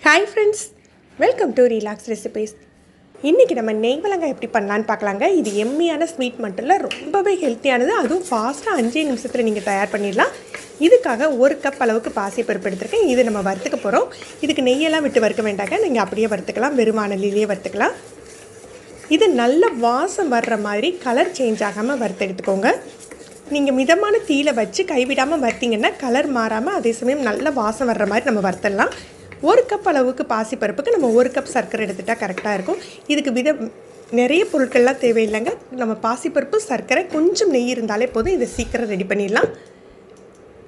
Hi friends, welcome to Relax Recipes. இன்றைக்கி நம்ம நெய் விலங்கா எப்படி பண்ணலான்னு பார்க்கலாங்க. இது எம்மியான ஸ்வீட் மட்டும் இல்லை, ரொம்பவே ஹெல்த்தியானது. அதுவும் ஃபாஸ்ட்டாக 5 நிமிஷத்தில் நீங்கள் தயார் பண்ணிடலாம். இதுக்காக 1 கப் அளவுக்கு பாசிப்பருப்பு எடுத்துருக்கேன். இது நம்ம வறுத்துக்க போகிறோம். இதுக்கு நெய்யெல்லாம் விட்டு வறுக்க வேண்டாங்க, நீங்கள் அப்படியே வறுத்துக்கலாம், வெறும் வாணலிலேயே வறுத்துக்கலாம். இது நல்ல வாசம் வர்ற மாதிரி கலர் சேஞ்ச் ஆகாமல் வறுத்து எடுத்துக்கோங்க. நீங்கள் மிதமான தீயில வச்சு கைவிடாமல் வறுத்திங்கன்னா கலர் மாறாமல் அதே சமயம் நல்ல வாசம் வர்ற மாதிரி நம்ம வறுத்துடலாம். 1 கப் அளவுக்கு பாசிப்பருப்புக்கு நம்ம 1 கப் சர்க்கரை எடுத்துட்டால் கரெக்டாக இருக்கும். இதுக்கு நிறைய பொருட்கள்லாம் தேவையில்லைங்க. நம்ம பாசிப்பருப்பு, சர்க்கரை, கொஞ்சம் நெய் இருந்தாலே போதும். இதை சீக்கிரம் ரெடி பண்ணிடலாம்.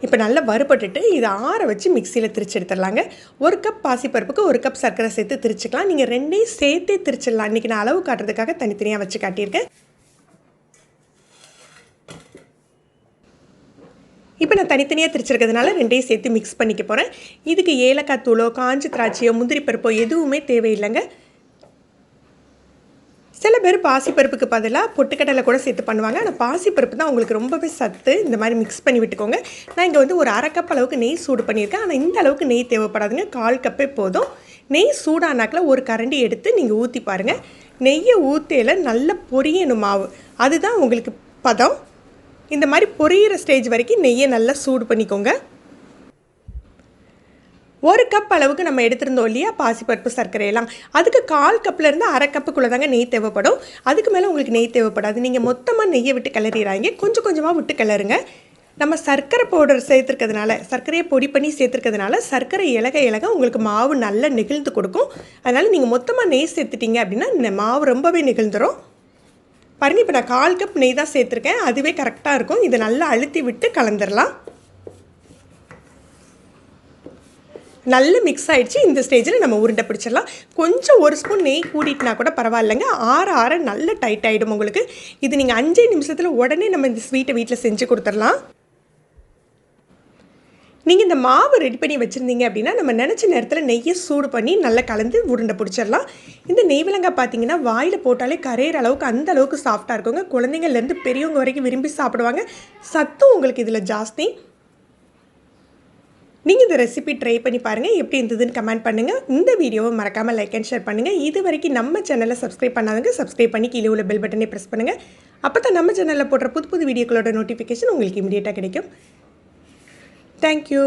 இப்போ நல்லா வறுபட்டுட்டு இதை ஆற வச்சு மிக்சியில் திரிச்சு எடுத்துடலாங்க. 1 கப் பாசிப்பருப்புக்கு 1 கப் சர்க்கரை சேர்த்து திரிச்சிக்கலாம். நீங்கள் ரெண்டையும் சேர்த்தே திரிச்சிடலாம். இன்றைக்கி நான் அளவு காட்டுறதுக்காக தனித்தனியாக வச்சு காட்டியிருக்கேன். இப்போ நான் தனித்தனியாக திரிச்சிருக்கிறதுனால ரெண்டையும் சேர்த்து மிக்ஸ் பண்ணிக்க போகிறேன். இதுக்கு ஏலக்காய் தூளோ, காஞ்சி திராட்சையோ, முந்திரி பருப்போ எதுவுமே தேவையில்லைங்க. சில பேர் பாசிப்பருப்புக்கு பதிலாக பொட்டுக்கடலை கூட சேர்த்து பண்ணுவாங்க. ஆனால் பாசிப்பருப்பு தான் உங்களுக்கு ரொம்பவே சத்து. இந்த மாதிரி மிக்ஸ் பண்ணி விட்டுக்கோங்க. நான் இங்கே வந்து ஒரு 1/2 கப் அளவுக்கு நெய் சூடு பண்ணியிருக்கேன். ஆனால் இந்த அளவுக்கு நெய் தேவைப்படாதுங்க, 1/4 கப்பே போதும். நெய் சூடானாக்கில் ஒரு கரண்டி எடுத்து நீங்கள் ஊற்றி பாருங்கள். நெய்யை ஊற்றியில் நல்லா பொரியணும் மாவு, அதுதான் உங்களுக்கு பதம். இந்த மாதிரி பொரியிற ஸ்டேஜ் வரைக்கும் நெய்யை நல்லா சூடு பண்ணிக்கோங்க. 1 கப் அளவுக்கு நம்ம எடுத்திருந்தோம் இல்லையா பாசிப்பருப்பு, சர்க்கரையெல்லாம், அதுக்கு 1/4 கப்லேருந்து 1/2 கப்புக்குள்ளே தாங்க நெய் தேவைப்படும். அதுக்கு மேலே உங்களுக்கு நெய் தேவைப்படாது. நீங்கள் மொத்தமாக நெய்யை விட்டு கிளறிடுறாங்க, கொஞ்சம் கொஞ்சமாக விட்டு கிளறுங்க. நம்ம சர்க்கரை பவுடர் சேர்த்துருக்கிறதுனால, சர்க்கரையை பொடி பண்ணி சேர்த்துருக்கிறதுனால சர்க்கரை இலக உங்களுக்கு மாவு நல்லா நெகிழ்ந்து கொடுக்கும். அதனால் நீங்கள் மொத்தமாக நெய் சேர்த்துட்டீங்க அப்படின்னா மாவு ரொம்பவே நெகிழ்ந்துடும். பாருங்கள், இப்போ நான் 1/4 கப் நெய் தான் சேர்த்துருக்கேன், அதுவே கரெக்டாக இருக்கும். இதை நல்லா அழுத்தி விட்டு கலந்துடலாம். நல்ல மிக்ஸ் ஆகிடுச்சு. இந்த ஸ்டேஜில் நம்ம உருண்டை பிடிச்சிடலாம். கொஞ்சம் 1 ஸ்பூன் நெய் கூட்டிட்டுனா கூட பரவாயில்லைங்க. ஆற நல்ல டைட் ஆகிடும் உங்களுக்கு. இது நீங்கள் 5 நிமிஷத்தில் உடனே நம்ம இந்த ஸ்வீட்டை வீட்டில் செஞ்சு கொடுத்துடலாம். நீங்கள் இந்த மாவு ரெடி பண்ணி வச்சுருந்தீங்க அப்படின்னா நம்ம நினச்ச நேரத்தில் நெய்யை சூடு பண்ணி நல்லா கலந்து உருண்டை பிடிச்சிடலாம். இந்த நெய் விலங்கா பார்த்தீங்கன்னா வாயில் போட்டாலே கரையிற அளவுக்கு அந்த அளவுக்கு சாஃப்டாக இருக்குங்க. குழந்தைங்கள்லேருந்து பெரியவங்க வரைக்கும் விரும்பி சாப்பிடுவாங்க. சத்தும் உங்களுக்கு இதில் ஜாஸ்தி. நீங்கள் இந்த ரெசிபி ட்ரை பண்ணி பாருங்கள், எப்படி இருந்ததுன்னு கமெண்ட் பண்ணுங்கள். இந்த வீடியோவை மறக்காமல் லைக் அண்ட் ஷேர் பண்ணுங்கள். இது வரைக்கும் நம்ம சேனலை சப்ஸ்கிரைப் பண்ணாதவங்க சப்ஸ்கிரைப் பண்ணி கீழே உள்ள பெல் பட்டனை ப்ரெஸ் பண்ணுங்கள். அப்போ தான் நம்ம சேனலில் போடுற புது வீடியோக்களோட நோட்டிஃபிகேஷன் உங்களுக்கு இமீடியட்டாக கிடைக்கும். Thank you.